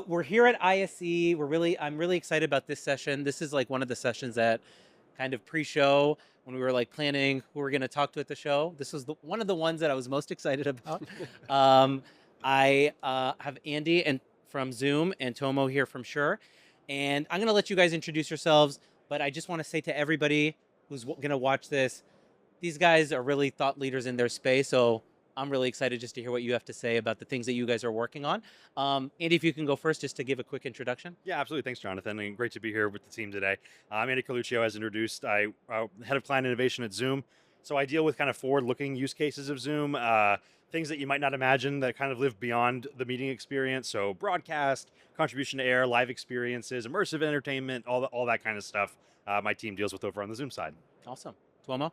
we're here at ISE. I'm really excited about this session. This is like one of the sessions that kind of pre-show when we were like planning who we're going to talk to at the show. This was one of the ones that I was most excited about. Um, I have Andy and from Zoom and Tuomo here from Shure, and I'm going to let you guys introduce yourselves. But I just want to say to everybody who's going to watch this, these guys are really thought leaders in their space. So I'm really excited just to hear what you have to say about the things that you guys are working on. Andy, if you can go first, just to give a quick introduction. Yeah, absolutely. Thanks, Jonathan, and great to be here with the team today. I'm Andy Carluccio, as introduced. I'm head of client innovation at Zoom. So I deal with kind of forward-looking use cases of Zoom, things that you might not imagine that kind of live beyond the meeting experience. So broadcast, contribution to air, live experiences, immersive entertainment, all that kind of stuff. My team deals with over on the Zoom side. Awesome. Tuomo?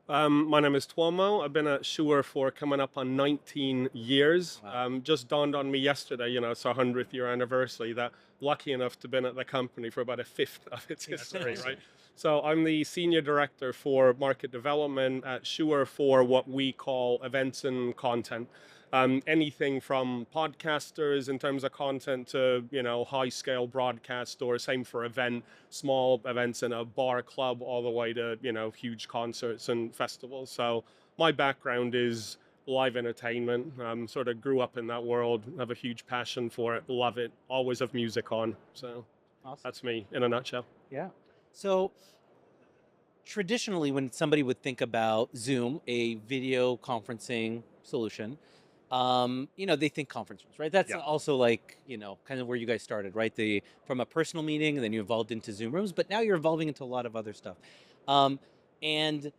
My name is Tuomo. I've been at Shure for coming up on 19 years. Wow. Just dawned on me yesterday, it's our 100th year anniversary, that lucky enough to have been at the company for about a fifth of its history, awesome. right? So I'm the senior director for market development at Shure for what we call events and content. Anything from podcasters in terms of content to, high scale broadcast, or same for small events in a bar club, all the way to, huge concerts and festivals. So my background is live entertainment. Sort of grew up in that world, have a huge passion for it, love it, always have music on. So Awesome. that's me in a nutshell. Yeah. So traditionally, when somebody would think about Zoom, a video conferencing solution, they think conference rooms, right? That's Yeah. also like, kind of where you guys started, right? From a personal meeting, and then you evolved into Zoom rooms, but now you're evolving into a lot of other stuff. And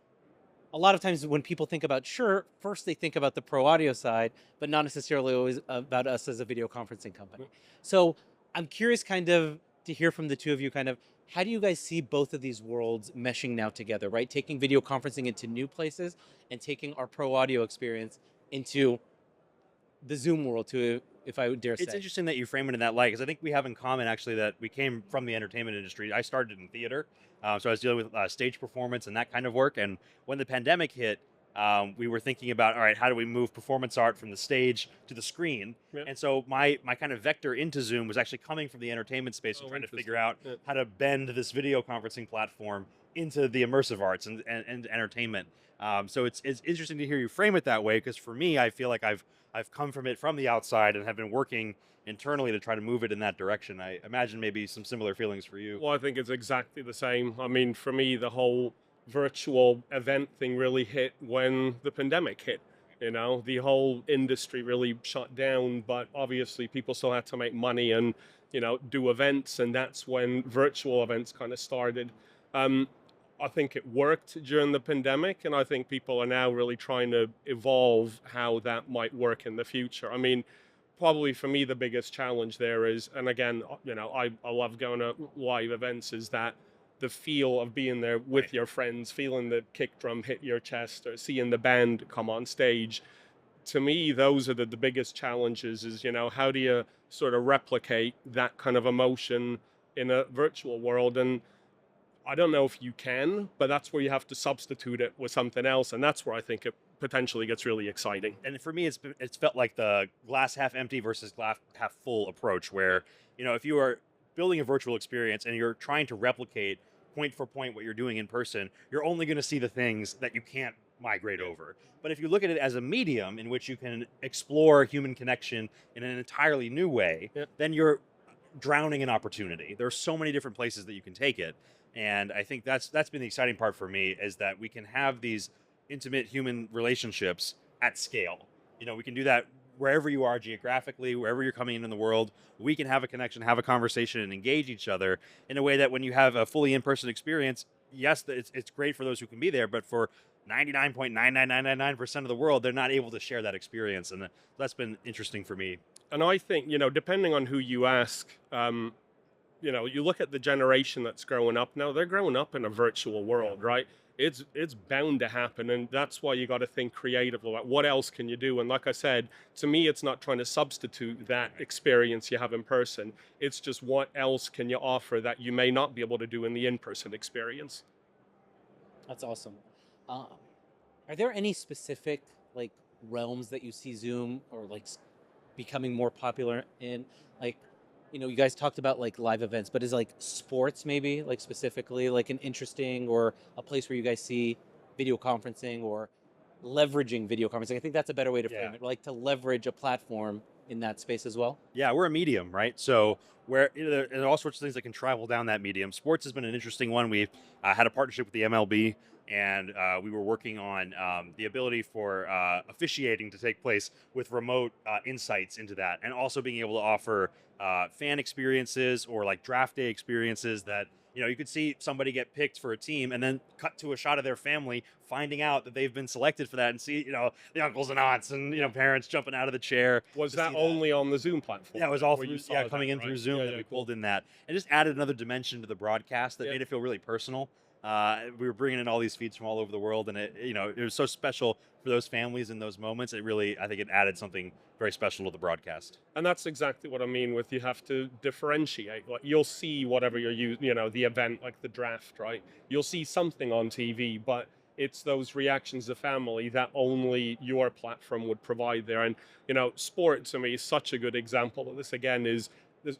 a lot of times when people think about Shure, first they think about the pro audio side, but not necessarily always about us as a video conferencing company. So I'm curious kind of to hear from the two of you kind of how do you guys see both of these worlds meshing now together, right? Taking video conferencing into new places and taking our pro audio experience into the Zoom world to, if I would dare It's say. interesting that you frame it in that light because I think we have in common actually that we came from the entertainment industry. I started in theater, so I was dealing with stage performance and that kind of work. And when the pandemic hit, we were thinking about, all right, how do we move performance art from the stage to the screen? Yeah. And so my kind of vector into Zoom was actually coming from the entertainment space and trying to figure out how to bend this video conferencing platform into the immersive arts and entertainment. So it's interesting to hear you frame it that way because for me, I feel like I've come from it from the outside and have been working internally to try to move it in that direction. I imagine maybe some similar feelings for you. Well, I think it's exactly the same. I mean, for me, the whole virtual event thing really hit when the pandemic hit. The whole industry really shut down, but obviously people still had to make money and, do events, and that's when virtual events kind of started. Um, I think it worked during the pandemic, and I think people are now really trying to evolve how that might work in the future. I mean, probably for me, the biggest challenge there is, and again, I love going to live events, is that the feel of being there with Right. your friends, feeling the kick drum hit your chest or seeing the band come on stage. To me, those are the biggest challenges is, how do you sort of replicate that kind of emotion in a virtual world? And I don't know if you can, but that's where you have to substitute it with something else. And that's where I think it potentially gets really exciting. And for me, it's felt like the glass half empty versus glass half full approach, where if you are building a virtual experience and you're trying to replicate point for point what you're doing in person, you're only going to see the things that you can't migrate over. But if you look at it as a medium in which you can explore human connection in an entirely new way, Yeah. then you're drowning in opportunity. There's so many different places that you can take it. And I think that's been the exciting part for me is that we can have these intimate human relationships at scale. We can do that wherever you are geographically, wherever you're coming in the world. We can have a connection, have a conversation, and engage each other in a way that when you have a fully in-person experience, yes, it's great for those who can be there, but for 99.99999% of the world, they're not able to share that experience, and that's been interesting for me. And I think, depending on who you ask, you look at the generation that's growing up now, they're growing up in a virtual world, right? It's bound to happen, and that's why you got to think creatively about what else can you do. And like I said, to me, it's not trying to substitute that experience you have in person. It's just what else can you offer that you may not be able to do in the in-person experience. That's awesome. Uh, are there any specific like realms that you see Zoom or like becoming more popular in? Like, you guys talked about like live events, but is like sports maybe like specifically like an interesting or a place where you guys see video conferencing or leveraging video conferencing? I think that's a better way to Yeah. frame it, like to leverage a platform in that space as well. Yeah, we're a medium, right? So where there are all sorts of things that can travel down that medium. Sports has been an interesting one. We've had a partnership with the MLB, and we were working on the ability for officiating to take place with remote insights into that, and also being able to offer fan experiences or like draft day experiences that you could see somebody get picked for a team and then cut to a shot of their family finding out that they've been selected for that, and see the uncles and aunts and parents jumping out of the chair. Was To that see only on the Zoom platform? Yeah, it was all where you through, saw coming that, in through right? Zoom Yeah, that yeah, we cool. pulled in that, and just added another dimension to the broadcast that Yeah. made it feel really personal. We were bringing in all these feeds from all over the world, and it was so special for those families in those moments. I think it added something very special to the broadcast. And that's exactly what I mean with you have to differentiate. Like you'll see whatever the event, like the draft, right? You'll see something on TV, but it's those reactions of family that only your platform would provide there. And sport to me is such a good example of this. Again, is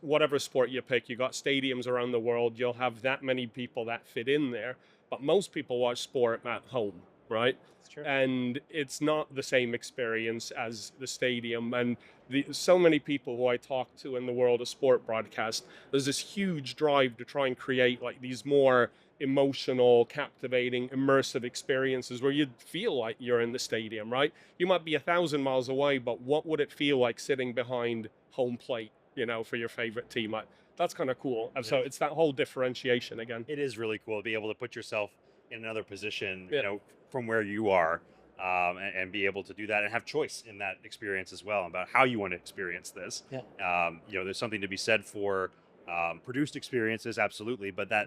whatever sport you pick, you got stadiums around the world. You'll have that many people that fit in there, but most people watch sport at home, right? It's true. And it's not the same experience as the stadium. And so many people who I talk to in the world of sport broadcast, there's this huge drive to try and create like these more emotional, captivating, immersive experiences where you'd feel like you're in the stadium, right? You might be 1,000 miles away, but what would it feel like sitting behind home plate, for your favorite team? That's kind of cool. And so it's that whole differentiation again. It is really cool to be able to put yourself in another position, Yeah. from where you are, and be able to do that and have choice in that experience as well about how you want to experience this. Yeah. There's something to be said for produced experiences, absolutely, but that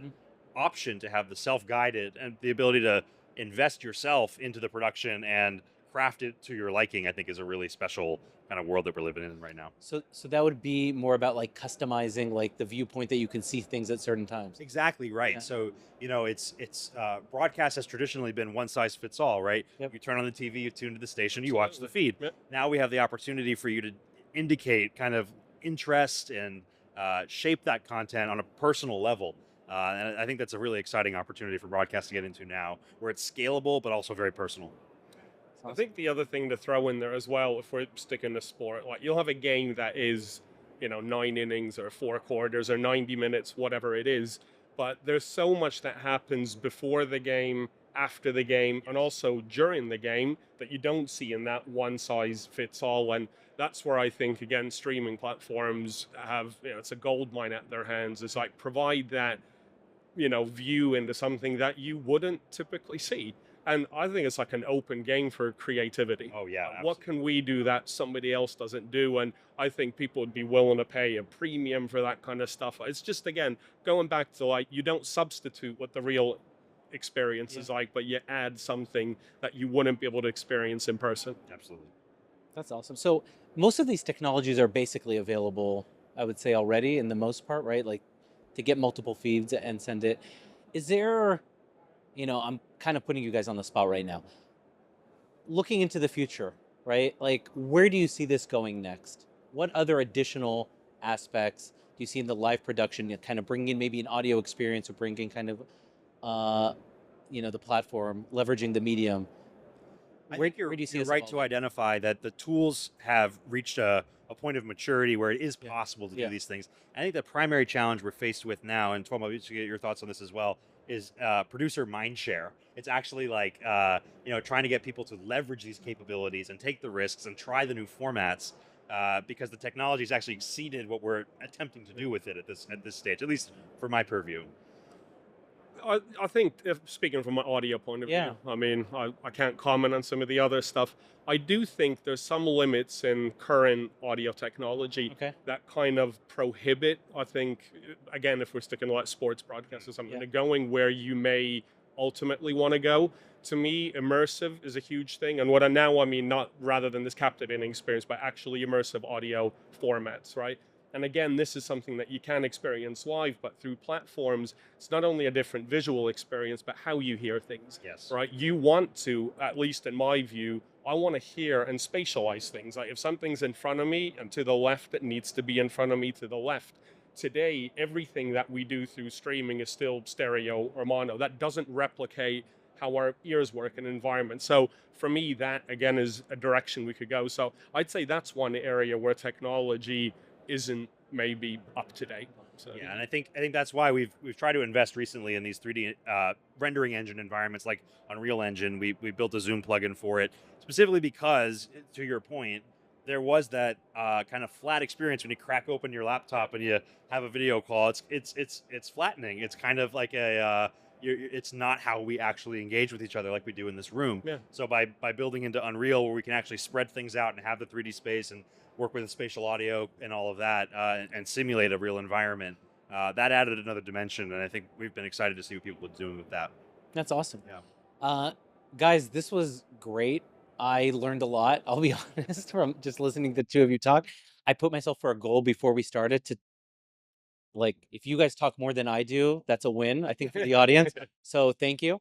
option to have the self-guided and the ability to invest yourself into the production and craft it to your liking, I think is a really special kind of world that we're living in right now. So that would be more about like customizing like the viewpoint that you can see things at certain times. Exactly right. Yeah. So it's broadcast has traditionally been one size fits all, right? Yep. You turn on the TV, you tune to the station, you watch the Absolutely. feed. Yep. Now we have the opportunity for you to indicate kind of interest and shape that content on a personal level. And I think that's a really exciting opportunity for broadcast to get into now, where it's scalable but also very personal. I think the other thing to throw in there as well, if we're sticking to sport, like you'll have a game that is, 9 innings or 4 quarters or 90 minutes, whatever it is. But there's so much that happens before the game, after the game, and also during the game that you don't see in that one size fits all. And that's where I think, again, streaming platforms have, it's a gold mine at their hands. It's like provide that, view into something that you wouldn't typically see. And I think it's like an open game for creativity. Oh yeah. What can we do that somebody else doesn't do? And I think people would be willing to pay a premium for that kind of stuff. It's just, again, going back to like, you don't substitute what the real experience is like, but you add something that you wouldn't be able to experience in person. Absolutely. That's awesome. So most of these technologies are basically available, I would say already in the most part, right? Like to get multiple feeds and send it. Is there, I'm kind of putting you guys on the spot right now. Looking into the future, right? Like where do you see this going next? What other additional aspects do you see in the live production, kind of bringing in maybe an audio experience or bringing kind of, the platform, leveraging the medium? I Where think you're, do you see you're this right to evolving? identify that the tools have reached a point of maturity where it is Yeah. possible to Yeah. do these things. I think the primary challenge we're faced with now, and Tuomo, to get your thoughts on this as well, is producer mindshare. It's actually like trying to get people to leverage these capabilities and take the risks and try the new formats, because the technology has actually exceeded what we're attempting to do with it at this stage, at least for my purview. I think, if speaking from an audio point of Yeah. view, I mean, I can't comment on some of the other stuff. I do think there's some limits in current audio technology Okay. that kind of prohibit, I think, again, if we're sticking to like sports broadcasts or something, Yeah. to going where you may ultimately want to go. To me, immersive is a huge thing. And what I mean, not rather than this captivating experience, but actually immersive audio formats, right? And again, this is something that you can experience live, but through platforms, it's not only a different visual experience, but how you hear things. Yes. Right? You want to, at least in my view, I want to hear and spatialize things. Like if something's in front of me and to the left, it needs to be in front of me to the left. today everything that we do through streaming is still stereo or mono. That doesn't replicate how our ears work in an environment. So for me, that again is a direction we could go. So I'd say that's one area where technology isn't maybe up to date. So Yeah, and I think that's why we've tried to invest recently in these 3D rendering engine environments like Unreal Engine. We built a Zoom plugin for it specifically because, to your point, there was that kind of flat experience when you crack open your laptop and you have a video call. It's flattening. It's kind of like it's not how we actually engage with each other like we do in this room. yeah. So by building into Unreal, where we can actually spread things out and have the 3D space and work with the spatial audio and all of that, and simulate a real environment. That added another dimension, and I think we've been excited to see what people are doing with that. That's awesome. Yeah. Uh, guys, this was great. I learned a lot. I'll be honest from just listening to the two of you talk. I put myself for a goal before we started to like if you guys talk more than I do, that's a win, I think, for the audience. So thank you.